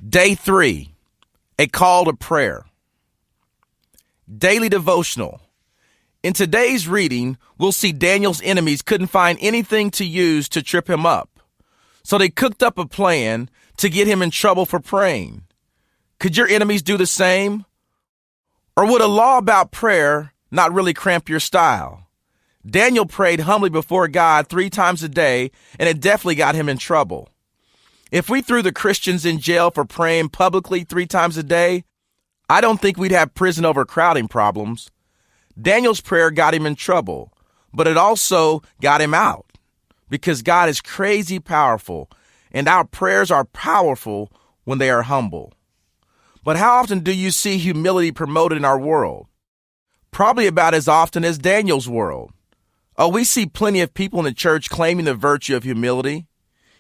Day 3, a call to prayer. Daily Devotional. In today's reading, we'll see Daniel's enemies couldn't find anything to use to trip him up. So they cooked up a plan to get him in trouble for praying. Could your enemies do the same? Or would a law about prayer not really cramp your style? Daniel prayed humbly before God 3 times a day, and it definitely got him in trouble. If we threw the Christians in jail for praying publicly 3 times a day, I don't think we'd have prison overcrowding problems. Daniel's prayer got him in trouble, but it also got him out, because God is crazy powerful, and our prayers are powerful when they are humble. But how often do you see humility promoted in our world? Probably about as often as Daniel's world. Oh, we see plenty of people in the church claiming the virtue of humility.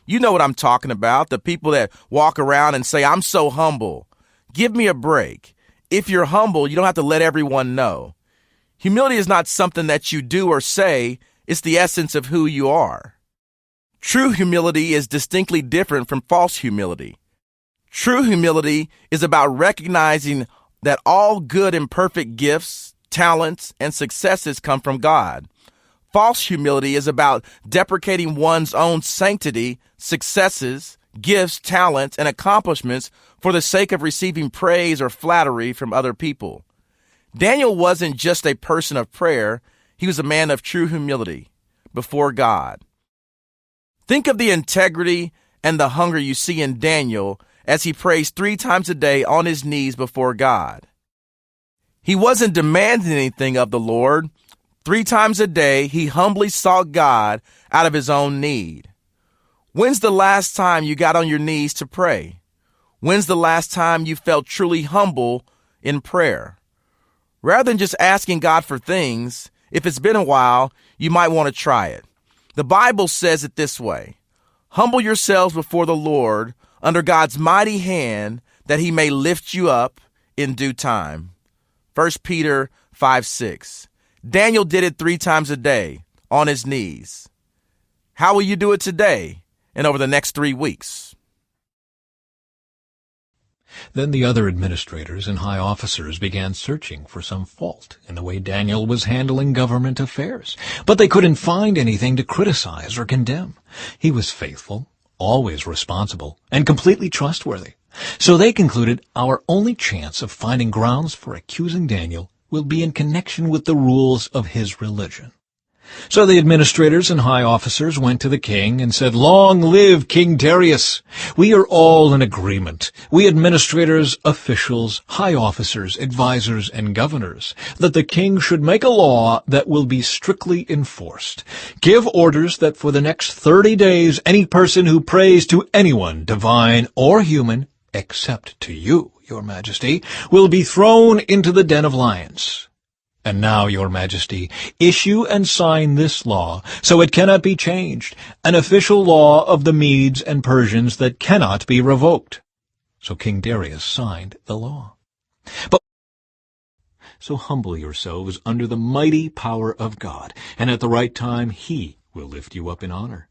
You know what I'm talking about, the people that walk around and say, I'm so humble. Give me a break. If you're humble, you don't have to let everyone know. Humility is not something that you do or say, it's the essence of who you are. True humility is distinctly different from false humility. True humility is about recognizing that all good and perfect gifts, talents, and successes come from God. False humility is about deprecating one's own sanctity, successes, gifts, talents, and accomplishments for the sake of receiving praise or flattery from other people. Daniel wasn't just a person of prayer, he was a man of true humility before God. Think of the integrity and the hunger you see in Daniel as he prays 3 times a day on his knees before God. He wasn't demanding anything of the Lord. 3 times a day, he humbly sought God out of his own need. When's the last time you got on your knees to pray? When's the last time you felt truly humble in prayer? Rather than just asking God for things, if it's been a while, you might want to try it. The Bible says it this way: humble yourselves before the Lord under God's mighty hand, that he may lift you up in due time. 1 Peter 5:6. Daniel did it 3 times a day on his knees. How will you do it today and over the next 3 weeks? Then the other administrators and high officers began searching for some fault in the way Daniel was handling government affairs, but they couldn't find anything to criticize or condemn. He was faithful, always responsible, and completely trustworthy. So they concluded our only chance of finding grounds for accusing Daniel will be in connection with the rules of his religion. So the administrators and high officers went to the king and said, "Long live King Darius! We are all in agreement, we administrators, officials, high officers, advisors, and governors, that the king should make a law that will be strictly enforced. Give orders that for the next 30 days any person who prays to anyone, divine or human, except to you, your majesty, will be thrown into the den of lions. And now, your majesty, issue and sign this law, so it cannot be changed, an official law of the Medes and Persians that cannot be revoked." So King Darius signed the law. So humble yourselves under the mighty power of God, and at the right time he will lift you up in honor.